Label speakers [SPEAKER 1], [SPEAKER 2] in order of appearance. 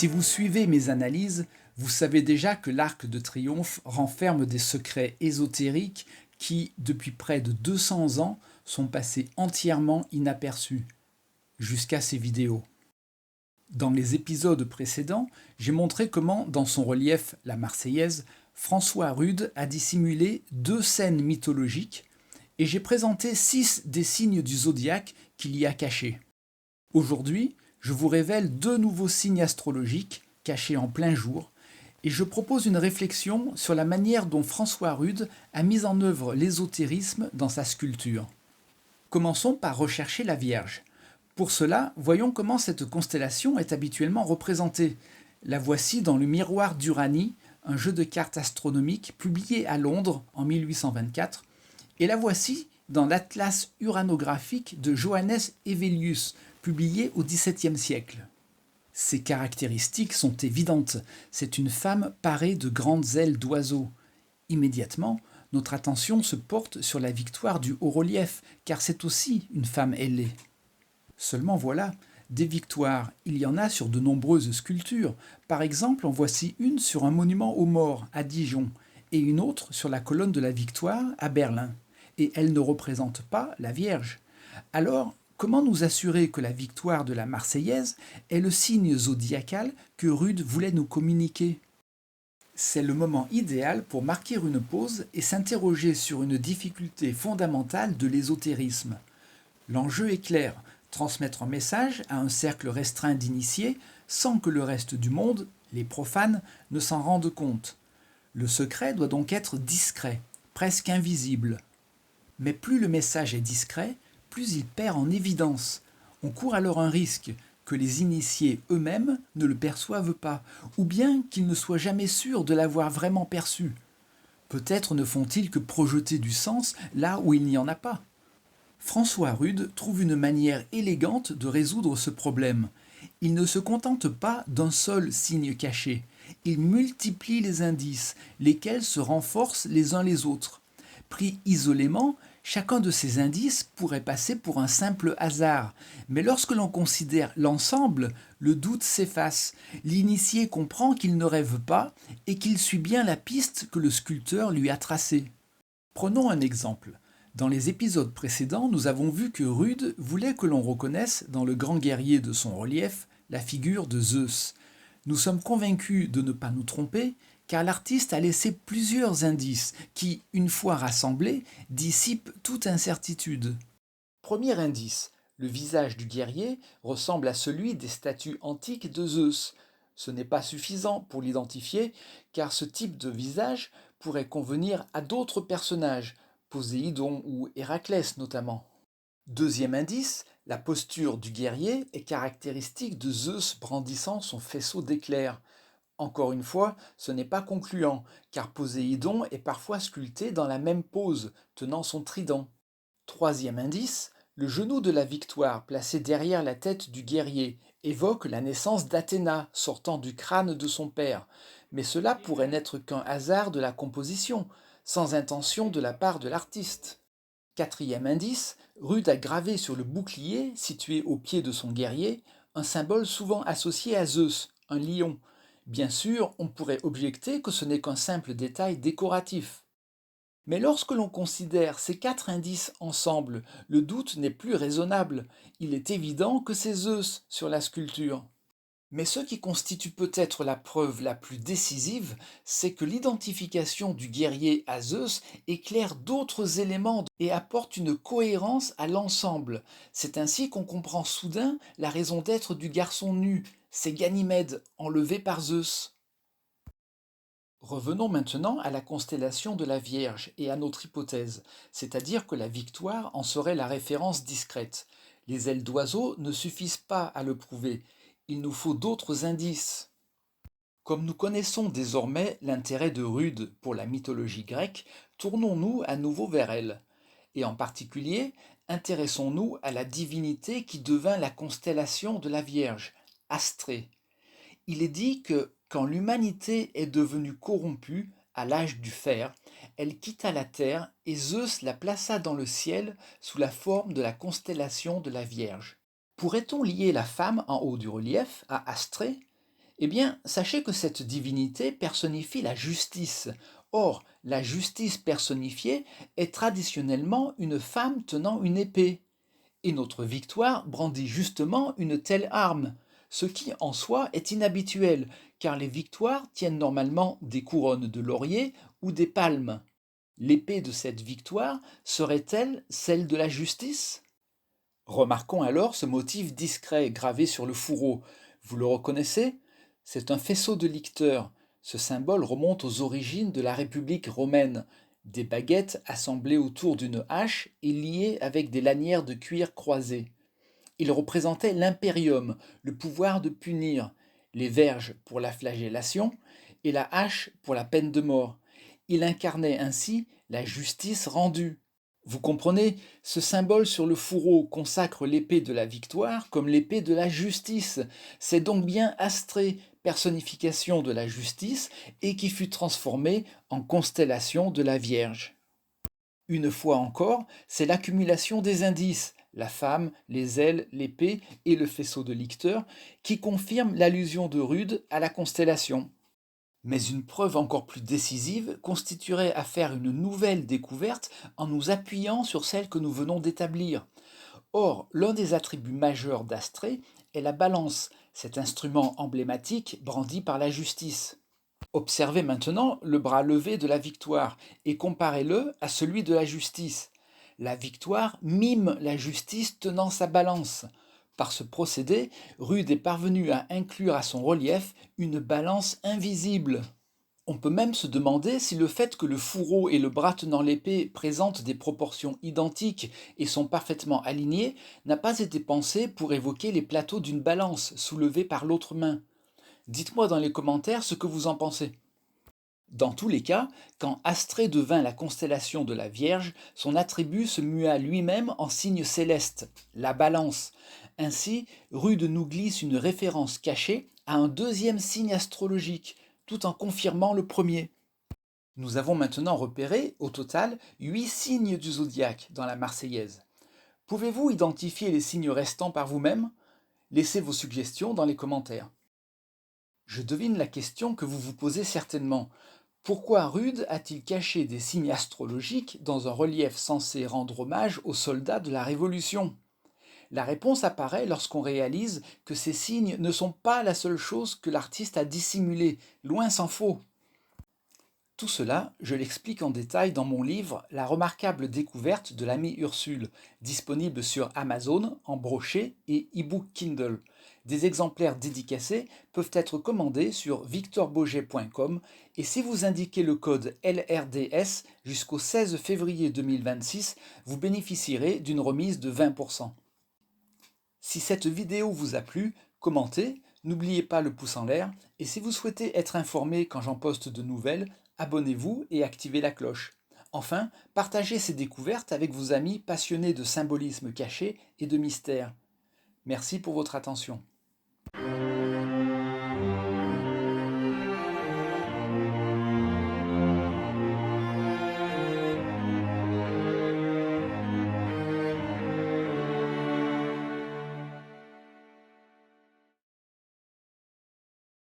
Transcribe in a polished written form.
[SPEAKER 1] Si vous suivez mes analyses, vous savez déjà que l'Arc de Triomphe renferme des secrets ésotériques qui, depuis près de 200 ans, sont passés entièrement inaperçus, jusqu'à ces vidéos. Dans les épisodes précédents, j'ai montré comment, dans son relief La Marseillaise, François Rude a dissimulé 2 scènes mythologiques et j'ai présenté 6 des signes du zodiaque qu'il y a cachés. Aujourd'hui, je vous révèle 2 nouveaux signes astrologiques cachés en plein jour et je propose une réflexion sur la manière dont François Rude a mis en œuvre l'ésotérisme dans sa sculpture. Commençons par rechercher la Vierge. Pour cela, voyons comment cette constellation est habituellement représentée. La voici dans le Miroir d'Uranie, un jeu de cartes astronomiques publié à Londres en 1824, et la voici dans l'Atlas uranographique de Johannes Hevelius, publié au XVIIe siècle. Ses caractéristiques sont évidentes. C'est une femme parée de grandes ailes d'oiseau. Immédiatement, notre attention se porte sur la victoire du haut-relief, car c'est aussi une femme ailée. Seulement voilà, des victoires, il y en a sur de nombreuses sculptures. Par exemple, en voici une sur un monument aux morts à Dijon et une autre sur la colonne de la Victoire à Berlin. Et elles ne représentent pas la Vierge. Alors, comment nous assurer que la victoire de la Marseillaise est le signe zodiacal que Rude voulait nous communiquer ? C'est le moment idéal pour marquer une pause et s'interroger sur une difficulté fondamentale de l'ésotérisme. L'enjeu est clair, transmettre un message à un cercle restreint d'initiés sans que le reste du monde, les profanes, ne s'en rendent compte. Le secret doit donc être discret, presque invisible. Mais plus le message est discret, plus il perd en évidence. On court alors un risque que les initiés eux-mêmes ne le perçoivent pas, ou bien qu'ils ne soient jamais sûrs de l'avoir vraiment perçu. Peut-être ne font-ils que projeter du sens là où il n'y en a pas. François Rude trouve une manière élégante de résoudre ce problème. Il ne se contente pas d'un seul signe caché. Il multiplie les indices, lesquels se renforcent les uns les autres. Pris isolément, chacun de ces indices pourrait passer pour un simple hasard. Mais lorsque l'on considère l'ensemble, le doute s'efface. L'initié comprend qu'il ne rêve pas et qu'il suit bien la piste que le sculpteur lui a tracée. Prenons un exemple. Dans les épisodes précédents, nous avons vu que Rude voulait que l'on reconnaisse dans le grand guerrier de son relief la figure de Zeus. Nous sommes convaincus de ne pas nous tromper, car l'artiste a laissé plusieurs indices qui, une fois rassemblés, dissipent toute incertitude. Premier indice, le visage du guerrier ressemble à celui des statues antiques de Zeus. Ce n'est pas suffisant pour l'identifier, car ce type de visage pourrait convenir à d'autres personnages, Poséidon ou Héraclès notamment. Deuxième indice, la posture du guerrier est caractéristique de Zeus brandissant son faisceau d'éclairs. Encore une fois, ce n'est pas concluant, car Poséidon est parfois sculpté dans la même pose, tenant son trident. Troisième indice, le genou de la victoire placé derrière la tête du guerrier évoque la naissance d'Athéna sortant du crâne de son père, mais cela pourrait n'être qu'un hasard de la composition, sans intention de la part de l'artiste. Quatrième indice, Rude a gravé sur le bouclier, situé au pied de son guerrier, un symbole souvent associé à Zeus, un lion. Bien sûr, on pourrait objecter que ce n'est qu'un simple détail décoratif. Mais lorsque l'on considère ces 4 indices ensemble, le doute n'est plus raisonnable. Il est évident que c'est Zeus sur la sculpture. Mais ce qui constitue peut-être la preuve la plus décisive, c'est que l'identification du guerrier à Zeus éclaire d'autres éléments et apporte une cohérence à l'ensemble. C'est ainsi qu'on comprend soudain la raison d'être du garçon nu, c'est Ganymède, enlevé par Zeus. Revenons maintenant à la constellation de la Vierge et à notre hypothèse, c'est-à-dire que la victoire en serait la référence discrète. Les ailes d'oiseau ne suffisent pas à le prouver. Il nous faut d'autres indices. Comme nous connaissons désormais l'intérêt de Rude pour la mythologie grecque, tournons-nous à nouveau vers elle. Et en particulier, intéressons-nous à la divinité qui devint la constellation de la Vierge, Astrée. Il est dit que quand l'humanité est devenue corrompue, à l'âge du fer, elle quitta la terre et Zeus la plaça dans le ciel sous la forme de la constellation de la Vierge. Pourrait-on lier la femme en haut du relief à Astrée ? Eh bien, sachez que cette divinité personnifie la justice. Or, la justice personnifiée est traditionnellement une femme tenant une épée. Et notre victoire brandit justement une telle arme, ce qui en soi est inhabituel, car les victoires tiennent normalement des couronnes de laurier ou des palmes. L'épée de cette victoire serait-elle celle de la justice? Remarquons alors ce motif discret gravé sur le fourreau. Vous le reconnaissez? C'est un faisceau de licteurs. Ce symbole remonte aux origines de la République romaine. Des baguettes assemblées autour d'une hache et liées avec des lanières de cuir croisées. Il représentait l'impérium, le pouvoir de punir, les verges pour la flagellation et la hache pour la peine de mort. Il incarnait ainsi la justice rendue. Vous comprenez, ce symbole sur le fourreau consacre l'épée de la victoire comme l'épée de la justice. C'est donc bien Astrée, personnification de la justice, et qui fut transformée en constellation de la Vierge. Une fois encore, c'est l'accumulation des indices, la femme, les ailes, l'épée et le faisceau de licteurs, qui confirment l'allusion de Rude à la constellation. Mais une preuve encore plus décisive constituerait à faire une nouvelle découverte en nous appuyant sur celle que nous venons d'établir. Or, l'un des attributs majeurs d'Astrée est la balance, cet instrument emblématique brandi par la justice. Observez maintenant le bras levé de la victoire et comparez-le à celui de la justice. La victoire mime la justice tenant sa balance. Par ce procédé, Rude est parvenu à inclure à son relief une balance invisible. On peut même se demander si le fait que le fourreau et le bras tenant l'épée présentent des proportions identiques et sont parfaitement alignés n'a pas été pensé pour évoquer les plateaux d'une balance soulevée par l'autre main. Dites-moi dans les commentaires ce que vous en pensez. Dans tous les cas, quand Astrée devint la constellation de la Vierge, son attribut se mua lui-même en signe céleste, la balance. Ainsi, Rude nous glisse une référence cachée à un deuxième signe astrologique, tout en confirmant le premier. Nous avons maintenant repéré, au total, 8 signes du zodiaque dans la Marseillaise. Pouvez-vous identifier les signes restants par vous-même? Laissez vos suggestions dans les commentaires. Je devine la question que vous vous posez certainement. Pourquoi Rude a-t-il caché des signes astrologiques dans un relief censé rendre hommage aux soldats de la Révolution? La réponse apparaît lorsqu'on réalise que ces signes ne sont pas la seule chose que l'artiste a dissimulée, loin s'en faut. Tout cela, je l'explique en détail dans mon livre La remarquable découverte de l'amie Ursule, disponible sur Amazon en brochet et e-book Kindle. Des exemplaires dédicacés peuvent être commandés sur victorboget.com et si vous indiquez le code LRDS jusqu'au 16 février 2026, vous bénéficierez d'une remise de 20%. Si cette vidéo vous a plu, commentez, n'oubliez pas le pouce en l'air et si vous souhaitez être informé quand j'en poste de nouvelles, abonnez-vous et activez la cloche. Enfin, partagez ces découvertes avec vos amis passionnés de symbolisme caché et de mystère. Merci pour votre attention.